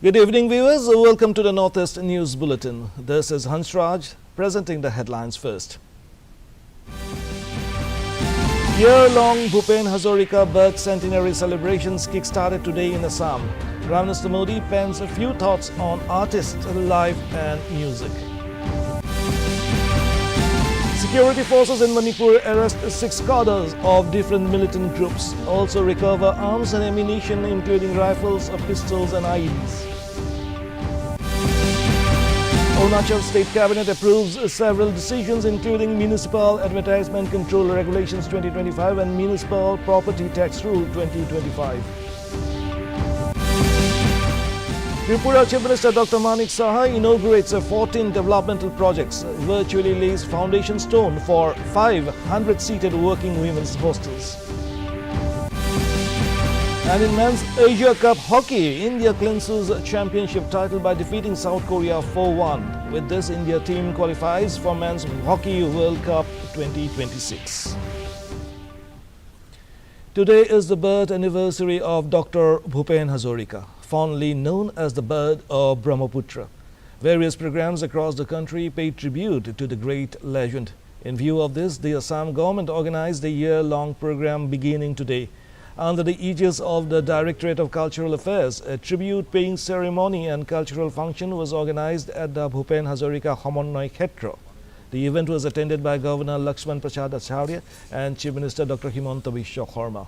Good evening, viewers. Welcome to the Northeast News Bulletin. This is Hansraj presenting the headlines first. Year-long Bhupen Hazarika birth centenary celebrations kick-started today in Assam. Prime Minister Modi pens a few thoughts on artists, life and music. Security forces in Manipur arrest 6 cadres of different militant groups. Also recover arms and ammunition including rifles, pistols and IEDs. Arunachal State Cabinet approves several decisions including Municipal Advertisement Control Regulations 2025 and Municipal Property Tax Rule 2025. Tripura Chief Minister Dr. Manik Saha inaugurates 14 developmental projects, virtually lays foundation stone for 500-seated working women's hostels. And in Men's Asia Cup Hockey, India clinches championship title by defeating South Korea 4-1. With this, India team qualifies for Men's Hockey World Cup 2026. Today is the birth anniversary of Dr. Bhupen Hazarika, fondly known as the bird of Brahmaputra. Various programs across the country pay tribute to the great legend. In view of this, the Assam government organized a year-long program beginning today. Under the aegis of the Directorate of Cultural Affairs, a tribute-paying ceremony and cultural function was organized at the Bhupen Hazarika Homonoi Khetra. The event was attended by Governor Lakshman Prasad Acharya and Chief Minister Dr. Himanta Biswa Sarma.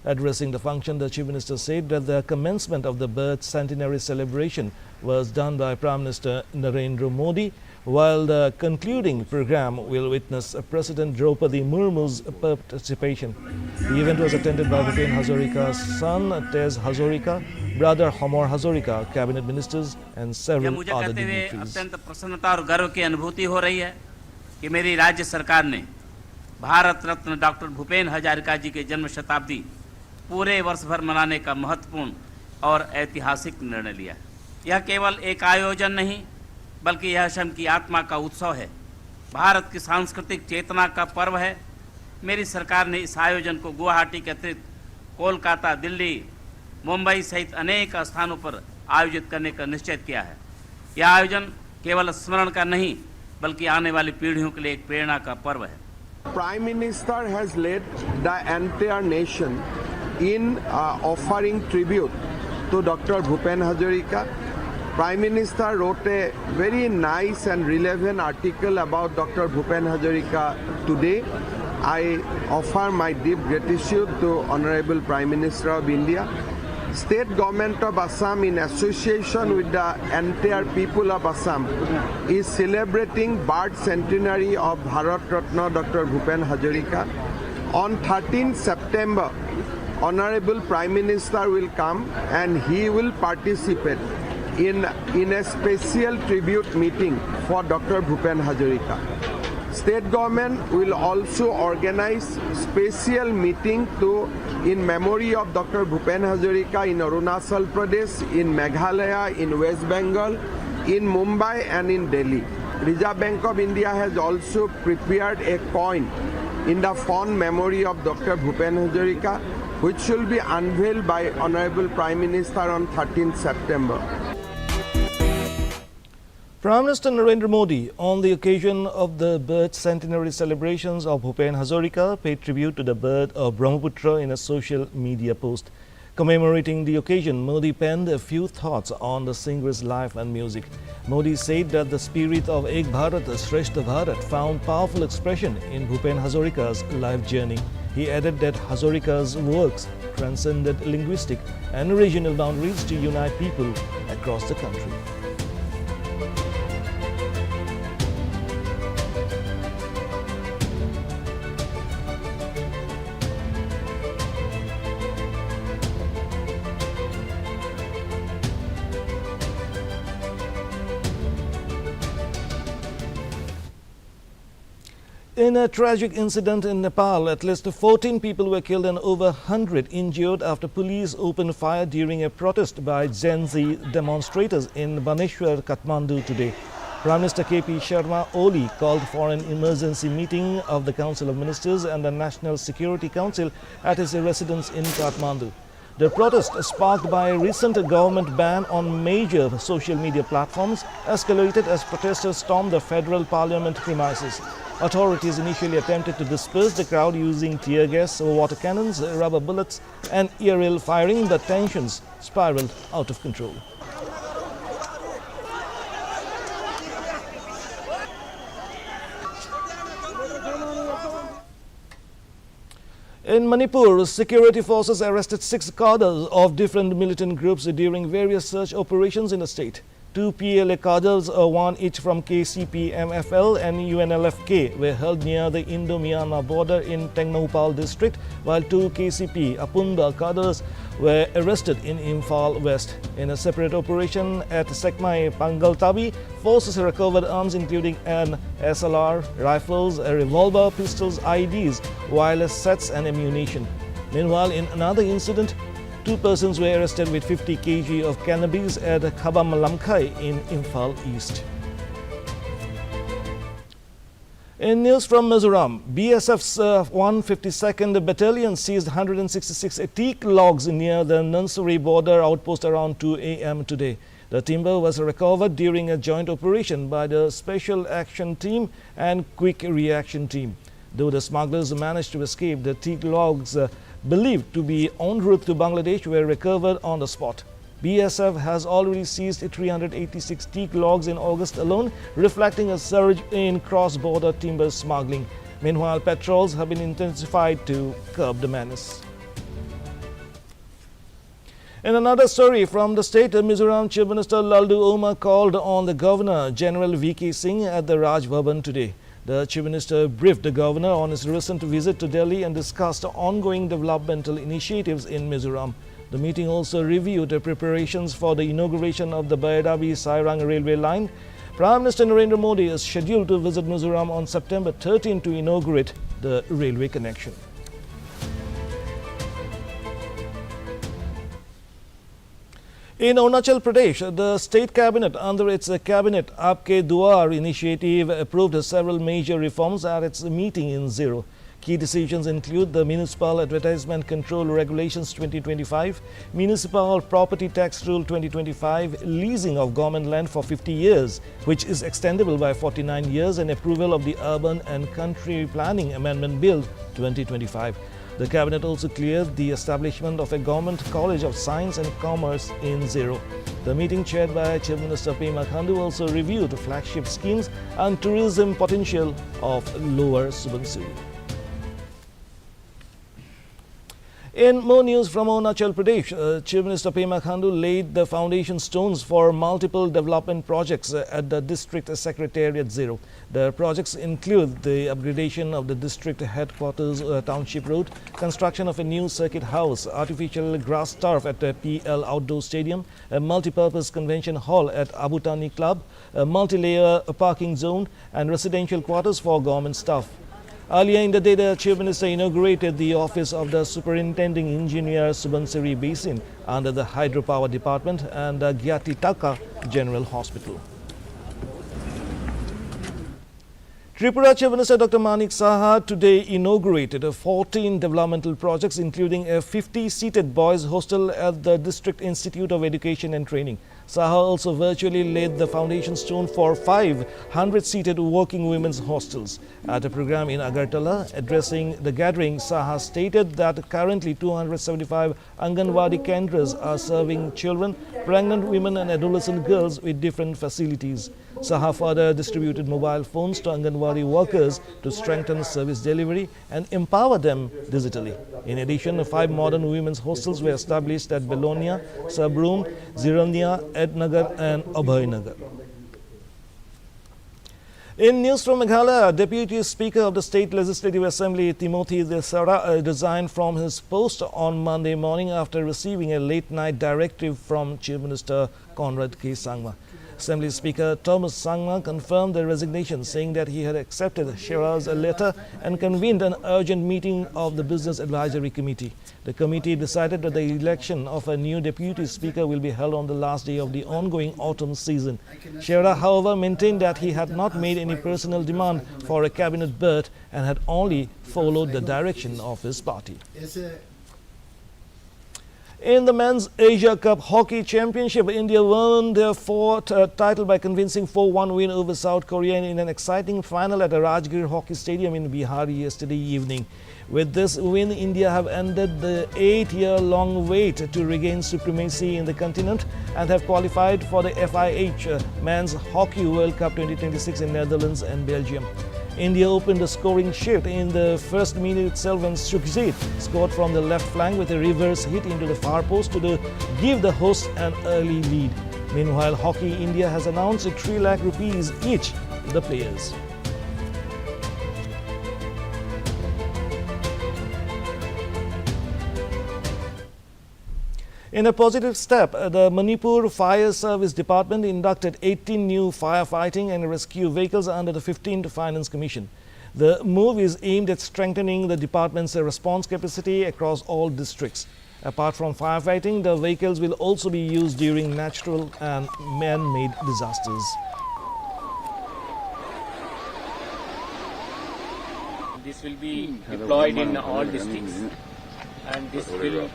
Addressing the function, the Chief Minister said that the commencement of the birth centenary celebration was done by Prime Minister Narendra Modi, while the concluding program will witness President Draupadi Murmu's participation. The event was attended by Bhupen Hazarika's son Tej Hazarika, brother Homor Hazarika, cabinet ministers and several other dignitaries. अत्यंत प्रसन्नता और गर्व की अनुभूति हो रही है कि मेरी राज्य सरकार ने भारत रत्न डॉक्टर भूपेन हजारिका जी के जन्म शताब्दी पूरे वर्ष भर मनाने का महत्वपूर्ण और ऐतिहासिक निर्णय लिया। यह केवल एक आयोजन नहीं बल्कि यह असम की आत्मा का उत्सव है, भारत की सांस्कृतिक चेतना का पर्व है। मेरी सरकार ने इस आयोजन को गुवाहाटी के अतिरिक्त कोलकाता, दिल्ली, मुंबई सहित अनेक स्थानों पर आयोजित करने का निश्चय किया है। यह आयोजन केवल स्मरण का नहीं बल्कि आने वाली पीढ़ियों के लिए एक प्रेरणा का पर्व है। Prime Minister has led the entire nation in offering tribute to Dr. Bhupen Hazarika. Prime Minister wrote a very nice and relevant article about Dr. Bhupen Hazarika today. I offer my deep gratitude to Honorable Prime Minister of India. State Government of Assam, in association with the entire people of Assam, is celebrating birth centenary of Bharat Ratna Dr. Bhupen Hazarika. On 13 September, Honorable Prime Minister will come and he will participate in a special tribute meeting for Dr. Bhupen Hazarika. State government will also organize special meeting in memory of Dr. Bhupen Hazarika in Arunachal Pradesh, in Meghalaya, in West Bengal, in Mumbai and in Delhi. Reserve Bank of India has also prepared a coin in the fond memory of Dr. Bhupen Hazarika, which will be unveiled by Honorable Prime Minister on 13th September. Prime Minister Narendra Modi, on the occasion of the birth centenary celebrations of Bhupen Hazarika, paid tribute to the bird of Brahmaputra in a social media post. Commemorating the occasion, Modi penned a few thoughts on the singer's life and music. Modi said that the spirit of Ek Bharat, Shrestha Bharat found powerful expression in Bhupen Hazarika's life journey. He added that Hazarika's works transcended linguistic and regional boundaries to unite people across the country. In a tragic incident in Nepal, at least 14 people were killed and over 100 injured after police opened fire during a protest by Gen Z demonstrators in Baneshwar, Kathmandu today. Prime Minister KP Sharma Oli called for an emergency meeting of the Council of Ministers and the National Security Council at his residence in Kathmandu. The protest, sparked by a recent government ban on major social media platforms, escalated as protesters stormed the federal parliament premises. Authorities initially attempted to disperse the crowd using tear gas, water cannons, rubber bullets and aerial firing, but tensions spiraled out of control. In Manipur, security forces arrested 6 cadres of different militant groups during various search operations in the state. 2 PLA cadres, one each from KCP, MFL and UNLFK, were held near the Indo-Myanmar border in Tengnoupal district, while 2 KCP Apunda cadres were arrested in Imphal West. In a separate operation at Sekmai Pangaltabi, forces recovered arms including an SLR, rifles, a revolver, pistols, IEDs, wireless sets and ammunition. Meanwhile, in another incident, 2 persons were arrested with 50 kg of cannabis at Khabamalamkai in Imphal East. In news from Mizoram, BSF's 152nd Battalion seized 166 teak logs near the Nansuri border outpost around 2 a.m. today. The timber was recovered during a joint operation by the Special Action Team and Quick Reaction Team. Though the smugglers managed to escape, the teak logs believed to be en route to Bangladesh were recovered on the spot. BSF has already seized 386 teak logs in August alone, reflecting a surge in cross-border timber smuggling. Meanwhile, patrols have been intensified to curb the menace. In another story from the state, Mizoram Chief Minister Laldu Oma called on the Governor General V.K. Singh at the Raj Bhavan today. The Chief Minister briefed the Governor on his recent visit to Delhi and discussed ongoing developmental initiatives in Mizoram. The meeting also reviewed the preparations for the inauguration of the Bayadabi-Sairang railway line. Prime Minister Narendra Modi is scheduled to visit Mizoram on September 13 to inaugurate the railway connection. In Arunachal Pradesh, the state cabinet, under its Cabinet Aapke Duar initiative, approved several major reforms at its meeting in Zero. Key decisions include the Municipal Advertisement Control Regulations 2025, Municipal Property Tax Rule 2025, leasing of government land for 50 years, which is extendable by 49 years, and approval of the Urban and Country Planning Amendment Bill 2025. The Cabinet also cleared the establishment of a Government College of Science and Commerce in Zero. The meeting, chaired by Chief Minister Pema Khandu, also reviewed flagship schemes and tourism potential of Lower Subansiri. In more news from Arunachal Pradesh, Chief Minister Pema Khandu laid the foundation stones for multiple development projects at the District Secretariat Zero. The projects include the upgradation of the district headquarters Township Road, construction of a new circuit house, artificial grass turf at the PL Outdoor Stadium, a multi-purpose convention hall at Abutani Club, a multi-layer parking zone and residential quarters for government staff. Earlier in the day, the Chief Minister inaugurated the office of the Superintending Engineer Subansiri Basin under the Hydropower Department and the Gyatitaka General Hospital. Tripura Chief Minister Dr. Manik Saha today inaugurated 14 developmental projects, including a 50-seated boys' hostel at the District Institute of Education and Training. Saha also virtually laid the foundation stone for 500-seated working women's hostels. At a program in Agartala, addressing the gathering, Saha stated that currently 275 Anganwadi Kendras are serving children, pregnant women and adolescent girls with different facilities. Saha further distributed mobile phones to Anganwadi workers to strengthen service delivery and empower them digitally. In addition, 5 modern women's hostels were established at Belonia, Sabroom, Zirania, Ednagar and Abhaynagar. In news from Meghalaya, Deputy Speaker of the State Legislative Assembly Timothy Desara resigned from his post on Monday morning after receiving a late-night directive from Chief Minister Conrad K. Sangma. Assembly Speaker Thomas Sangma confirmed the resignation, saying that he had accepted Shera's letter and convened an urgent meeting of the Business Advisory Committee. The committee decided that the election of a new Deputy Speaker will be held on the last day of the ongoing autumn season. Shera, however, maintained that he had not made any personal demand for a cabinet berth and had only followed the direction of his party. In the Men's Asia Cup Hockey Championship, India won their fourth title by convincing 4-1 win over South Korea in an exciting final at the Rajgir Hockey Stadium in Bihar yesterday evening. With this win, India have ended the 8-year-long wait to regain supremacy in the continent and have qualified for the FIH Men's Hockey World Cup 2026 in Netherlands and Belgium. India opened the scoring shift in the first minute itself when Sukhjit scored from the left flank with a reverse hit into the far post to give the hosts an early lead. Meanwhile, Hockey India has announced 3 lakh rupees each to the players. In a positive step, the Manipur Fire Service Department inducted 18 new firefighting and rescue vehicles under the 15th Finance Commission. The move is aimed at strengthening the department's response capacity across all districts. Apart from firefighting, the vehicles will also be used during natural and man-made disasters. This will be deployed in all districts, and this will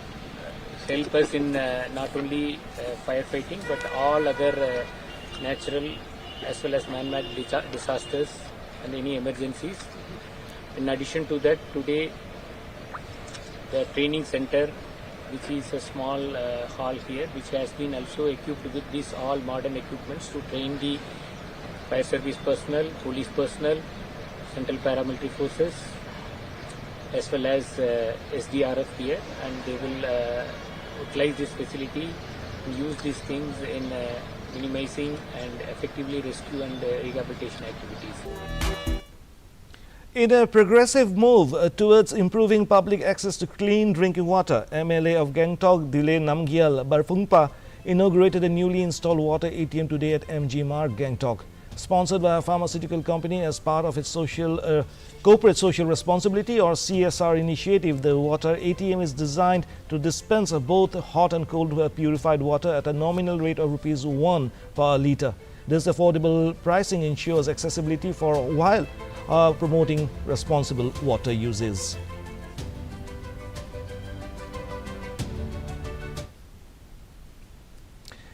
help us in not only firefighting but all other natural as well as man-made disasters and any emergencies. In addition to that, today the training center, which is a small hall here, which has been also equipped with these all modern equipments to train the fire service personnel, police personnel, central paramilitary forces, as well as SDRF here, and they will utilize this facility to use these things in minimizing and effectively rescue and rehabilitation activities. In a progressive move towards improving public access to clean drinking water, MLA of Gangtok, Dile Namgyal Barphungpa, inaugurated a newly installed water ATM today at MG Marg, Gangtok. Sponsored by a pharmaceutical company as part of its corporate social responsibility or CSR initiative, the water ATM is designed to dispense both hot and cold purified water at a nominal rate of ₹1 per litre. This affordable pricing ensures accessibility for while promoting responsible water uses.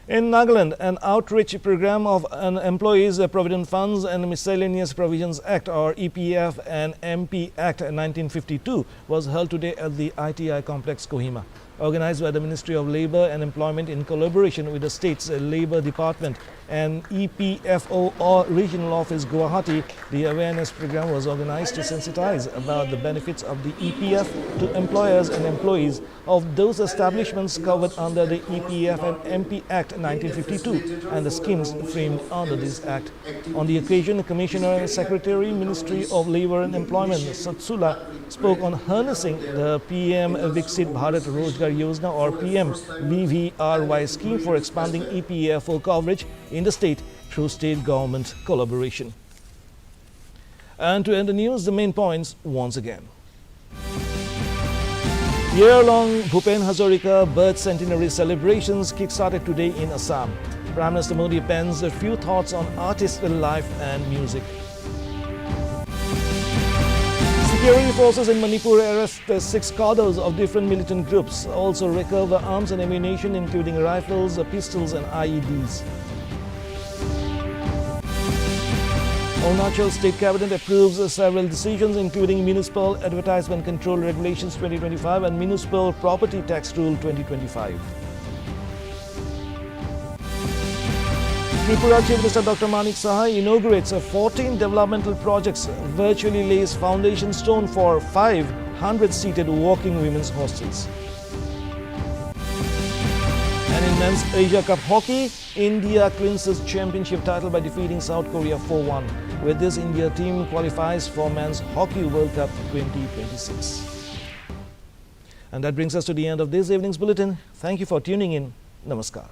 In Nagaland, an outreach program of an Employees Provident Funds and Miscellaneous Provisions Act or EPF and MP Act 1952 was held today at the ITI Complex, Kohima. Organized by the Ministry of Labour and Employment in collaboration with the state's Labour Department and EPFO or Regional Office Guwahati, the awareness program was organized to sensitize about the benefits of the EPF to employers and employees of those establishments covered under the EPF and MP Act 1952 and the schemes framed under this Act. On the occasion, Commissioner and Secretary, Ministry of Labour and Employment, Satsula, spoke on harnessing the PM Viksit Bharat Rozgar Yojana or PM VVRY scheme for expanding EPFO coverage in the state through state government collaboration. And to end the news, the main points once again. Year-long Bhupen Hazarika birth centenary celebrations kick-started today in Assam. Prime Minister Modi pens a few thoughts on artist life and music. Security forces in Manipur arrest 6 cadres of different militant groups, also recover arms and ammunition including rifles, pistols and IEDs. Arunachal State Cabinet approves several decisions including Municipal Advertisement Control Regulations 2025 and Municipal Property Tax Rule 2025. Tripura Chief Minister Dr. Manik Saha inaugurates 14 developmental projects, virtually lays foundation stone for 500-seated walking women's hostels. And in Men's Asia Cup Hockey, India clinches championship title by defeating South Korea 4-1. With this, India team qualifies for Men's Hockey World Cup 2026. And that brings us to the end of this evening's bulletin. Thank you for tuning in. Namaskar.